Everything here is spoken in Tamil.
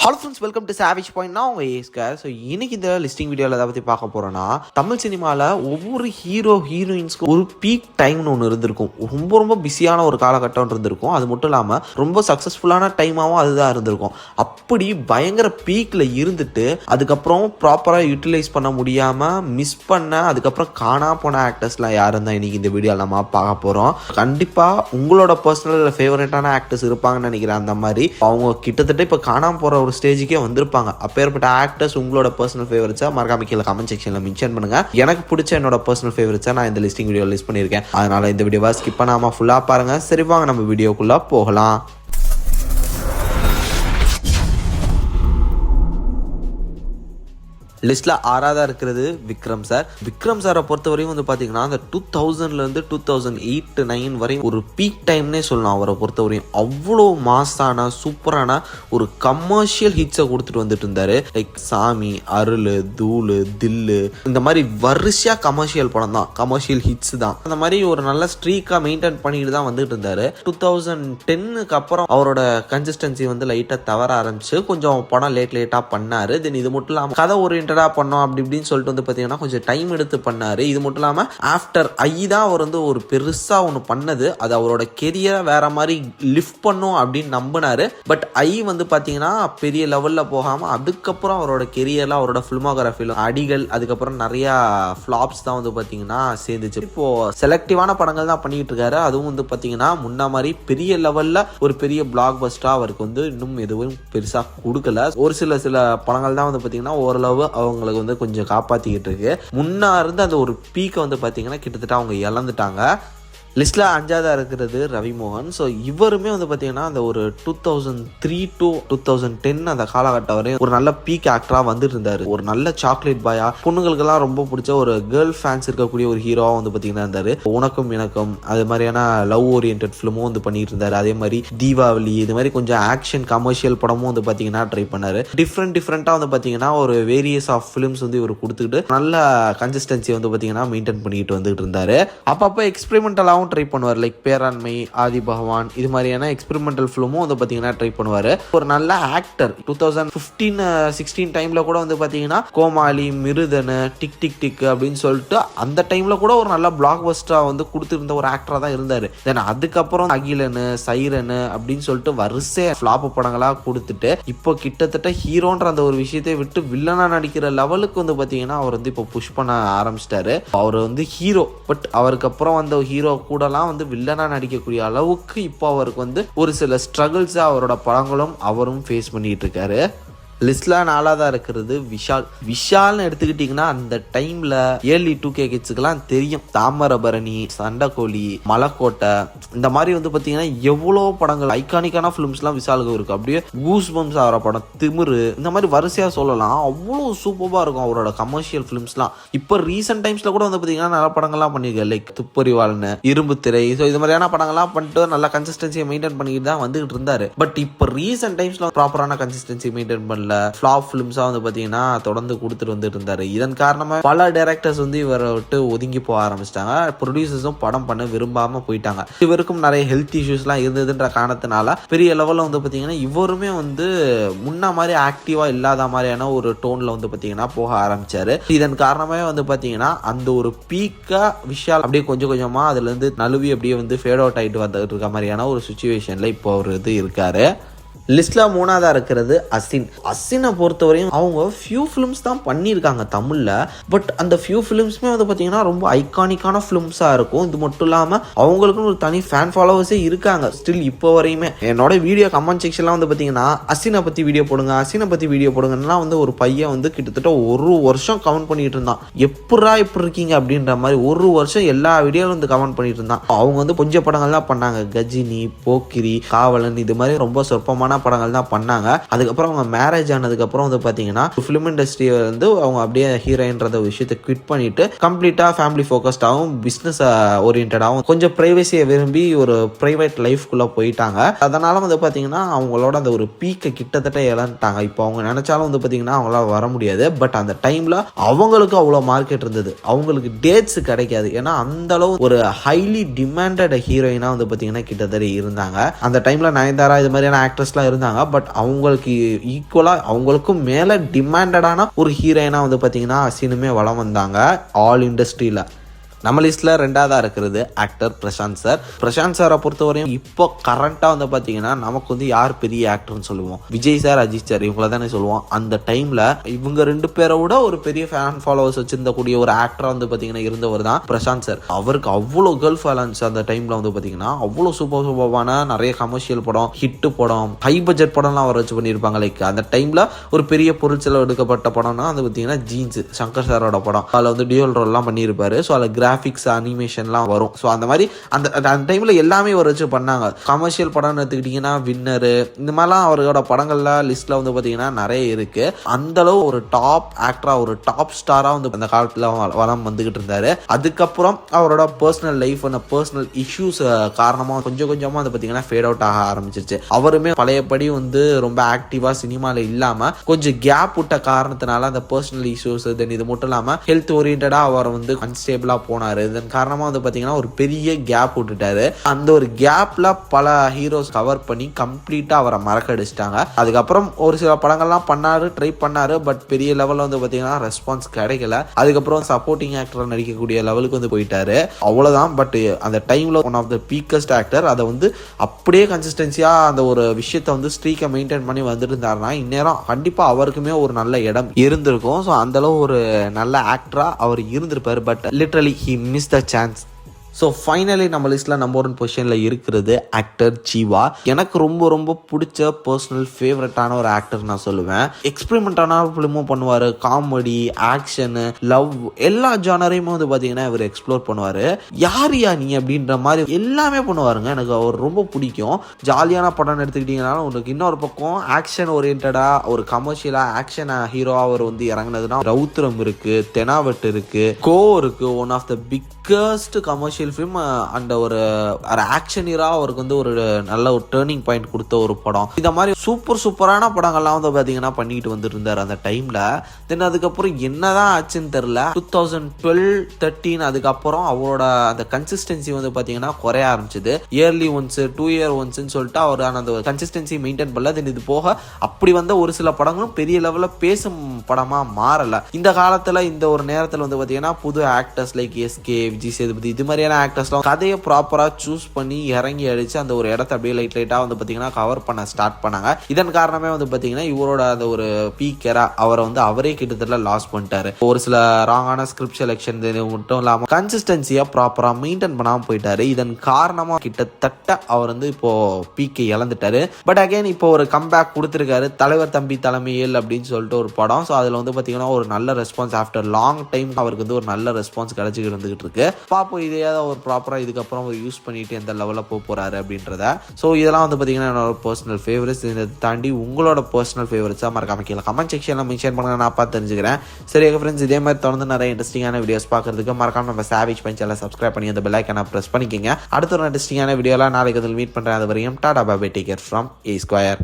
Hello friends, welcome to savage point. நான் உங்கள் ஏஸ்கர். ஸோ இன்னைக்கு இந்த லிஸ்டிங் வீடியோவில் எதை பற்றி பார்க்க போகிறோன்னா, தமிழ் சினிமாவில் ஒவ்வொரு ஹீரோயின்ஸ்க்கும் ஒரு பீக் டைம்னு ஒன்று இருந்திருக்கும். ரொம்ப பிஸியான ஒரு காலகட்டம் இருந்திருக்கும். அது மட்டும் இல்லாமல் ரொம்ப சக்ஸஸ்ஃபுல்லான டைமாகவும் அதுதான் இருந்திருக்கும். அப்படி பயங்கர பீக்கில் இருந்துட்டு அதுக்கப்புறம் ப்ராப்பராக யூட்டிலைஸ் பண்ண முடியாமல் மிஸ் பண்ண அதுக்கப்புறம் காணா போன ஆக்டர்ஸ்லாம் யாரும் தான் இன்றைக்கி இந்த வீடியோவில் நம்ம பார்க்க போகிறோம். கண்டிப்பாக உங்களோட பர்சனல் ஃபேவரட்டான ஆக்டர்ஸ் இருப்பாங்கன்னு நினைக்கிறேன். அந்த மாதிரி அவங்க கிட்டத்தட்ட இப்போ காணாமல் போகிற ஒரு ஸ்டேஜுக்கே வந்திருப்பாங்க. அப்பேற்பட்ட ஆக்டர்ஸ் உங்களோட பர்சனல் ஃபேவரட்ஸா மறக்காம கீழே கமெண்ட் செக்ஷன்ல மென்ஷன் பண்ணுங்க. எனக்கு பிடிச்ச என்னோட பர்சனல் ஃபேவரட்ஸா நான் இந்த லிஸ்டிங் வீடியோ லிஸ்ட் பண்ணியிருக்கேன். அதனால இந்த வீடியோவை ஸ்கிப் பண்ணாம ஃபுல்லா பாருங்க. சரி வாங்க நம்ம வீடியோக்குள்ள போகலாம். லிஸ்ட்டில் 6ஆவதாக இருக்கிறது விக்ரம் சார். விக்ரம் சாரை பொறுத்தவரையும் வந்து பார்த்தீங்கன்னா அந்த 2000லேருந்து 2008-9 வரையும் ஒரு பீக் டைம்னே சொல்லலாம். அவரை பொறுத்தவரையும் அவ்வளோ மாசான சூப்பரான ஒரு கமர்ஷியல் ஹிட்ஸை கொடுத்துட்டு வந்துட்டு இருந்தார். லைக் சாமி, அருள், தூளு, தில்லு, இந்த மாதிரி வரிசையாக கமர்ஷியல் படம் தான், கமர்ஷியல் ஹிட்ஸ் தான். அந்த மாதிரி ஒரு நல்ல ஸ்ட்ரீக்காக மெயின்டைன் பண்ணிட்டு தான் வந்துட்டு இருந்தார். 2010க்கு அப்புறம் அவரோட கன்சிஸ்டன்சி வந்து லைட்டாக தவற ஆரம்பிச்சு கொஞ்சம் படம் லேட்டாக பண்ணார். தென் இது மட்டும் இல்லாமல் கதை ஒரு பண்ணோம் அப்படி இப்படின்னு சொல்லிட்டு வந்து பார்த்தீங்கன்னா கொஞ்சம் டைம் எடுத்து பண்ணாரு. இது மட்டும் இல்லாமல் ஆஃப்டர் ஐ தான் அவர் வந்து ஒரு பெருசாக ஒன்று பண்ணது. அது அவரோட கெரியரை வேற மாதிரி லிஃப்ட் பண்ணும் அப்படின்னு நம்பினாரு. பட் ஐ வந்து பார்த்தீங்கன்னா பெரிய லெவலில் போகாமல் அதுக்கப்புறம் அவரோட கெரியரில் அவரோட ஃபிலிமோகிராஃபியில் அடிகள் அதுக்கப்புறம் நிறையா ஃப்ளாப்ஸ் தான் வந்து பார்த்தீங்கன்னா சேர்ந்துச்சு. இப்போ செலக்டிவான படங்கள் தான் பண்ணிட்டு இருக்காரு. அதுவும் வந்து பார்த்தீங்கன்னா முன்ன மாதிரி பெரிய லெவலில் ஒரு பெரிய பிளாக் பஸ்டா அவருக்கு வந்து இன்னும் எதுவும் பெருசாக கொடுக்கல. ஒரு சில படங்கள் தான் வந்து பார்த்தீங்கன்னா ஓரளவு அவங்களுக்கு வந்து கொஞ்சம் காப்பாற்றிக்கிட்டு இருக்கு. முன்னா இருந்து அந்த ஒரு பீக்கை வந்து பார்த்தீங்கன்னா கிட்டத்தட்ட அவங்க இழந்துட்டாங்க. லிஸ்ட்டில் 5ஆவதாக இருக்கிறது ரவிமோகன். ஸோ இவருமே வந்து பார்த்தீங்கன்னா அந்த ஒரு 2003 to 2010 அந்த காலகட்டம் வரையும் ஒரு நல்ல பீக் ஆக்டராக வந்துட்டு இருந்தார். ஒரு நல்ல சாக்லேட் பாயா, பொண்ணுங்களுக்கெல்லாம் ரொம்ப பிடிச்ச ஒரு கேர்ள் ஃபேன்ஸ் இருக்கக்கூடிய ஒரு ஹீரோவாக வந்து பார்த்தீங்கன்னா இருந்தார். உனக்கும் எனக்கும் அது மாதிரியான லவ் ஓரியன்ட் ஃபிலிமும் வந்து பண்ணிட்டு இருந்தார். அதே மாதிரி தீபாவளி இது மாதிரி கொஞ்சம் ஆக்ஷன் கமர்ஷியல் படமும் வந்து பார்த்தீங்கன்னா ட்ரை பண்ணார். டிஃப்ரெண்ட்டாக வந்து பார்த்தீங்கன்னா ஒரு வேரியஸ் ஆஃப் ஃபிலிம்ஸ் வந்து இவர் கொடுத்துக்கிட்டு நல்ல கன்சிஸ்டன்சி வந்து பார்த்தீங்கன்னா மெயின்டைன் பண்ணிட்டு வந்துட்டு இருந்தார். அப்பப்போ எக்ஸ்பெரிமெண்டலாகவும் ட்ரை பண்ணுவார். லைக் பேராண்மை, ஆதி பகவான் இது மாதிரியான எக்ஸ்பெரிமெண்டல் ஃபிலிமும் வந்து பார்த்தீங்கன்னா ட்ரை பண்ணுவார். ஒரு நல்ல ஆக்டர். 2015-16 டைம்ல கூட வந்து பார்த்தீங்கன்னா கோமாளி, மிருதனு, டிக் டிக் டிக் அப்படின்னு சொல்லிட்டு அந்த டைம்ல கூட ஒரு நல்ல பிளாக் பஸ்டரா வந்து கொடுத்துருந்த ஒரு ஆக்டரா தான் இருந்தார். தென் அதுக்கப்புறம் அகிலனு, சைரனு அப்படின்னு சொல்லிட்டு வரிசை ஃபிளாப் படங்களா கொடுத்துட்டு இப்போ கிட்டத்தட்ட ஹீரோன்ற அந்த ஒரு விஷயத்தை விட்டு வில்லனா நடிக்கிற லெவலுக்கு வந்து பார்த்தீங்கன்னா அவர் வந்து இப்போ புஷ் பண்ண ஆரம்பிச்சிட்டாரு. அவர் வந்து ஹீரோ, பட் அவருக்கு அப்புறம் வந்த ஹீரோ கூடலாம் வந்து வில்லனா நடிக்கக்கூடிய அளவுக்கு இப்போ அவருக்கு வந்து ஒரு சில ஸ்ட்ரகிள்ஸ் அவரோட படங்களும் அவரும் ஃபேஸ் பண்ணிட்டு இருக்காரு. லிஸ்ட்ல 4ஆவதாக இருக்கிறது விஷால்னு எடுத்துக்கிட்டிங்கன்னா அந்த டைம்ல ஏர்லி 2K கிட்ஸுக்கெல்லாம் தெரியும். தாமிரபரணி, சண்டைக்கோழி, மலைக்கோட்டை இந்த மாதிரி வந்து பார்த்தீங்கன்னா எவ்வளோ படங்கள் ஐகானிக்கான ஃபிலிம்ஸ்லாம் விஷாலுக்கு இருக்கு. அப்படியே கூஸ் பம்ஸ் ஆகிற படம், திமிரு, இந்த மாதிரி வரிசையாக சொல்லலாம். அவ்வளோ சூப்பராக இருக்கும் அவரோட கமர்ஷியல் ஃபிலிம்ஸ்லாம். இப்போ ரீசெண்ட் டைம்ஸ்ல கூட வந்து பார்த்தீங்கன்னா நல்ல படங்கள்லாம் பண்ணியிருக்காரு. லைக் துப்பறிவாள்னு, இரும்பு திரை, ஸோ இது மாதிரியான படங்கள்லாம் பண்ணிட்டு நல்ல கன்சிஸ்டன்சியை மெயின்டைன் பண்ணிக்கிட்டு தான் வந்துகிட்டு இருந்தாரு. பட் இப்போ ரீசெண்ட் டைம்ஸ்ல ப்ராப்பரான கன்சிஸ்டன்சி மெயின்டைன் பண்ணல. ஃபிளாப் ஃபிலிம்ஸா வந்து பாத்தீங்கன்னா தொடர்ந்து கொடுத்துட்டு வந்துட்டு இருந்தாரு. இதன் காரணமா பல டைரக்டர்ஸ் வந்து இவரை விட்டு ஒதுங்கி போக ஆரம்பிச்சிட்டாங்க. ப்ரொடியூசர்ஸும் படம் பண்ண விரும்பாம போயிட்டாங்க. இவருக்கும் நிறைய ஹெல்த் இஷ்யூஸ்லாம் இருந்ததுன்ற காரணத்தினால பெரிய லெவலில் வந்து பாத்தீங்கன்னா இவருமே வந்து முன்ன மாதிரி ஆக்டிவா இல்லாத மாதிரியான ஒரு டோன்ல வந்து பாத்தீங்கன்னா போக ஆரம்பிச்சாரு. இதன் காரணமே வந்து பாத்தீங்கன்னா அந்த ஒரு பீக்கா விஷால் அப்படியே கொஞ்சம் கொஞ்சமா அதுல இருந்து நழுவி அப்படியே வந்து ஃபேட் அவுட் ஆயிட்டு வந்துட்டு இருக்க மாதிரியான ஒரு சிச்சுவேஷன்ல இப்போ அவர் இது இருக்காரு. லிஸ்ட்ல 3ஆவதாக இருக்கிறது அசினை பொறுத்தவரையும் அவங்க ஃபியூ ஃபிலிம்ஸ் தான் பண்ணியிருக்காங்க தமிழ்ல. பட் அந்த ஃபியூ ஃபிலிம்ஸ்மே வந்து பார்த்தீங்கன்னா ரொம்ப ஐகானிக்கான ஃபிலிம்ஸாக இருக்கும். இது மட்டும் இல்லாமல் அவங்களுக்குன்னு ஒரு தனி ஃபேன் ஃபாலோவர்ஸே இருக்காங்க ஸ்டில் இப்போ வரையுமே. என்னோட வீடியோ கமெண்ட் செக்ஷன்லாம் வந்து பார்த்தீங்கன்னா அசினை பற்றி வீடியோ போடுங்கன்னா வந்து ஒரு பையன் வந்து கிட்டத்தட்ட ஒரு வருஷம் கமெண்ட் பண்ணிட்டு இருந்தான். இப்படி இருக்கீங்க அப்படின்ற மாதிரி ஒரு வருஷம் எல்லா வீடியோவும் வந்து கமெண்ட் பண்ணிட்டு இருந்தான். அவங்க வந்து கொஞ்சம் படங்கள் தான் பண்ணாங்க. கஜினி, போக்கிரி, காவலன் இது மாதிரி ரொம்ப சொற்பமான படங்கள் தான் பண்ணாங்க. அதுக்கப்புறம் அவங்க மேரேஜ் ஆனதுக்கப்புறம் வந்து பார்த்தீங்கன்னா ஃபிலிம் இண்டஸ்ட்ரியை வந்து அவங்க அப்படியே ஹீரோயின்றத விஷயத்தை குவிட் பண்ணிட்டு கம்ப்ளீட்டாக ஃபேமிலி ஃபோக்கஸ்டாகவும் பிஸ்னஸ் ஓரியன்டாகவும் கொஞ்சம் ப்ரைவசியை விரும்பி ஒரு ப்ரைவேட் லைஃப்குள்ளே போயிட்டாங்க. அதனால வந்து பார்த்தீங்கன்னா அவங்களோட அந்த ஒரு பீக்கை கிட்டத்தட்ட இழந்துட்டாங்க. இப்போ அவங்க நினைச்சாலும் வந்து பார்த்தீங்கன்னா அவங்களால வர முடியாது. பட் அந்த டைமில் அவங்களுக்கு அவ்வளோ மார்க்கெட் இருந்தது. அவங்களுக்கு டேட்ஸ் கிடைக்காது. ஏன்னா அந்த அளவு ஒரு ஹைலி டிமாண்டட் ஹீரோயினாக வந்து பார்த்தீங்கன்னா கிட்டத்தட்ட இருந்தாங்க. அந்த டைமில் நயன்தாரா இது மாதிரியான ஆக்ட்ரஸ் ஆக்ட்ரஸ்லாம் இருந்தாங்க. பட் அவங்களுக்கு ஈக்குவலாக அவங்களுக்கும் மேலே டிமாண்டடான ஒரு ஹீரோயினாக வந்து பார்த்தீங்கன்னா அசினுமே வளம் வந்தாங்க ஆல் இண்டஸ்ட்ரியில். நம்ம லிஸ்ட்டில் 2ஆவதாக இருக்கிறது ஆக்டர் பிரசாந்த் சார். பிரசாந்த் சாரை பொறுத்தவரையும் இப்போ கரண்ட்டாக வந்து பார்த்தீங்கன்னா நமக்கு வந்து யார் பெரிய ஆக்டர்னு சொல்லுவோம், விஜய் சார், அஜித் சார், இவங்கள தானே சொல்லுவோம். அந்த டைமில் இவங்க 2 பேரை விட ஒரு பெரிய ஃபேன் ஃபாலோவர்ஸ் வச்சிருந்தக்கூடிய ஒரு ஆக்டராக வந்து பார்த்தீங்கன்னா இருந்தவர் தான் பிரசாந்த் சார். அவருக்கு அவ்வளோ கேர்ள் ஃபாலோவர்ஸ் அந்த டைமில் வந்து பார்த்தீங்கன்னா அவ்வளோ சூப்பரான நிறைய கமர்ஷியல் படம், ஹிட்டு படம், ஹை பட்ஜெட் படம்லாம் அவர் வச்சு பண்ணியிருப்பாங்க. லைக் அந்த டைமில் ஒரு பெரிய பொருள் செலவு எடுக்கப்பட்ட படம்னா அது பார்த்தீங்கன்னா ஜீன்ஸ், சங்கர் சாரோட படம். அதில் வந்து டியூவல் ரோல்லாம் பண்ணியிருப்பாரு. ஸோ அதில் கிராஃபிக்ஸ், அனிமேஷன்லாம் வரும். ஸோ அந்த மாதிரி அந்த டைமில் எல்லாமே ஒரு வச்சு பண்ணாங்க. கமர்ஷியல் படம்னு எடுத்துக்கிட்டிங்கன்னா வின்னரு, இந்த மாதிரிலாம் அவரோட படங்கள்லாம் லிஸ்ட்டில் வந்து பார்த்தீங்கன்னா நிறைய இருக்குது. அந்தளவு ஒரு டாப் ஆக்டராக, ஒரு டாப் ஸ்டாராக வந்து அந்த காலத்தில் வளம் வந்துக்கிட்டு இருந்தார். அதுக்கப்புறம் அவரோட பர்சனல் லைஃப், அந்த பர்சனல் இஷ்யூஸ் காரணமாக கொஞ்சம் கொஞ்சமாக வந்து பார்த்தீங்கன்னா ஃபேட் அவுட் ஆக ஆரம்பிச்சிருச்சு. அவருமே பழையபடி வந்து ரொம்ப ஆக்டிவாக சினிமாவில் இல்லாமல் கொஞ்சம் கேப் விட்ட காரணத்தினால அந்த பர்சனல் இஷ்யூஸ், தென் இது மட்டும் இல்லாமல் ஹெல்த் ஓரியன்டாக அவர் வந்து அன்ஸ்டேபிளாக போனார். இதன் காரணமாக வந்து பார்த்தீங்கன்னா ஒரு பெரிய கேப் விட்டுட்டாரு. அந்த ஒரு கேப்பில் பல ஹீரோஸ் கவர் பண்ணி கம்ப்ளீட்டாக அவரை மறக்கடிச்சிட்டாங்க. அதுக்கப்புறம் ஒரு சில படங்கள்லாம் ட்ரை பண்ணாரு. பட் பெரிய லெவலில் வந்து பார்த்தீங்கன்னா ரெஸ்பான்ஸ் கிடைக்கல. அதுக்கப்புறம் சப்போர்ட்டிங் ஆக்டர் நடிக்கக்கூடிய லெவலுக்கு வந்து போயிட்டாரு. அவ்வளோதான். பட் அந்த டைமில் ஒன் ஆஃப் த பீக்கஸ்ட் ஆக்டர். அதை வந்து அப்படியே கன்சிஸ்டன்சியாக அந்த ஒரு விஷயத்தை வந்து ஸ்ட்ரீக்கை மெயின்டைன் பண்ணி வந்துட்டு இருந்தாருன்னா இந்நேரம் கண்டிப்பாக அவருக்குமே ஒரு நல்ல இடம் இருந்திருக்கும். ஸோ அந்தளவு ஒரு நல்ல ஆக்டராக அவர் இருந்திருப்பார். But literally he missed the chance. So finally நம்ம லிஸ்ட்டில் நம்பர் 1 பொசிஷனில் இருக்கிறது ஆக்டர் ஜீவா. எனக்கு ரொம்ப ரொம்ப பிடிச்ச பர்சனல் ஃபேவரட்டான ஒரு ஆக்டர் நான் சொல்லுவேன். எக்ஸ்பெரிமெண்ட்டான ஃபிலிமும் பண்ணுவார். காமெடி, ஆக்ஷனு, லவ் எல்லா ஜானரையுமே வந்து பார்த்தீங்கன்னா இவர் எக்ஸ்ப்ளோர் பண்ணுவார். யாரியா நீ அப்படின்ற மாதிரி எல்லாமே பண்ணுவாருங்க. எனக்கு அவர் ரொம்ப பிடிக்கும். ஜாலியான படம்னு எடுத்துக்கிட்டிங்கனாலும் உங்களுக்கு இன்னொரு பக்கம் ஆக்ஷன் ஓரியன்டாக ஒரு கமர்ஷியலாக ஆக்ஷன் ஹீரோவாக அவர் வந்து இறங்குனதுன்னா ரவுத்திரம் இருக்குது, தெனாவெட்டு இருக்குது, கோ இருக்குது. One of the biggest commercial film and ஒரு ஆக்ஷன் ஹீரோ அவருக்கு வந்து ஒரு நல்ல ஒரு டேர்னிங் பாயிண்ட் கொடுத்த ஒரு படம். இந்த மாதிரி சூப்பரான படங்கள்லாம் வந்து பார்த்தீங்கன்னா பண்ணிட்டு வந்துட்டு இருந்தார் அந்த டைமில். தென் அதுக்கப்புறம் என்னதான் ஆச்சுன்னு தெரில. 2012-13 அதுக்கப்புறம் அவரோட அந்த கன்சிஸ்டன்சி வந்து பார்த்தீங்கன்னா குறைய ஆரம்பிச்சது. இயர்லி ஒன்ஸ், 2 இயர் ஒன்ஸ்ன்னு சொல்லிட்டு அவர் அந்த கன்சிஸ்டன்சி மெயின்டைன் பண்ணல. தென் இது போக அப்படி வந்த ஒரு சில படங்களும் பெரிய லெவலில் பேசும் படமாக மாறல. இந்த காலத்தில் இந்த ஒரு நேரத்தில் வந்து பார்த்தீங்கன்னா புது actors like SK, Vijay Sethupathi, இது மாதிரியான ஆக்டர்ஸ்லாம் கதையை ப்ராப்பராக சூஸ் பண்ணி இறங்கி அடிச்சு அந்த ஒரு இடத்த அப்படியே லைட்டாக வந்து பார்த்தீங்கன்னா கவர் பண்ண ஸ்டார்ட் பண்ணாங்க. இதன் காரணமே வந்து பார்த்தீங்கன்னா இவரோட அந்த ஒரு பீக்கரா அவரை வந்து அவரே கிட்டத்தட்ட லாஸ் பண்ணிட்டாரு. ஒரு சில ராங்கான ஸ்கிரிப்ட் செலெக்ஷன் மட்டும் இல்லாமல் கன்சிஸ்டன்சியாக ப்ராப்பராக மெயின்டைன் பண்ணாமல் போயிட்டாரு. இதன் காரணமாக கிட்டத்தட்ட அவர் வந்து இப்போ பீக்கை இழந்துட்டாரு. பட் அகைன் இப்போ ஒரு கம்பேக் கொடுத்துருக்காரு. தலைவர் தம்பி தலைமையில் அப்படின்னு சொல்லிட்டு ஒரு படம். ஸோ அதில் வந்து பார்த்தீங்கன்னா ஒரு நல்ல ரெஸ்பான்ஸ் ஆஃப்டர் லாங் டைம் அவருக்கு வந்து ஒரு நல்ல ரெஸ்பான்ஸ் கிடைச்சிட்டு இருந்துகிட்டு இருக்கு. பார்ப்போம் இதே ஒரு ப்ராப்பராக இதுக்கப்புறம் ஒரு யூஸ் பண்ணிட்டு எந்த லெவலில் போகிறாரு அப்படின்றத. ஸோ இதெல்லாம் வந்து பார்த்தீங்கன்னா என்னோட பர்சனல் ஃபேவரட்ஸ். இதை தாண்டி உங்களோட பர்சனல் ஃபேவரட்ஸாக மறக்காம கீழே கமெண்ட் செக்ஷனில் மென்ஷன் பண்ணுங்க, நான் பார்த்து தெரிஞ்சுக்கிறேன். சரி ஃப்ரெண்ட்ஸ், இதே மாதிரி தொடர்ந்து நிறைய இன்ட்ரெஸ்டிங்கான வீடியோஸ் பார்க்கறதுக்கு மறக்காம நம்ம சாவேஜ் பஞ்ச் எல்லாம் சப்ஸ்கிரைப் பண்ணி அந்த பெல் ஐக்கானை ப்ரெஸ் பண்ணிக்கோங்க. அடுத்த ஒரு இன்ட்ரெஸ்டிங்கான வீடியோலாம் நாளைக்கு அதில் மீட் பண்ணுறேன். அது வரையும் tata bye, take care from A Square.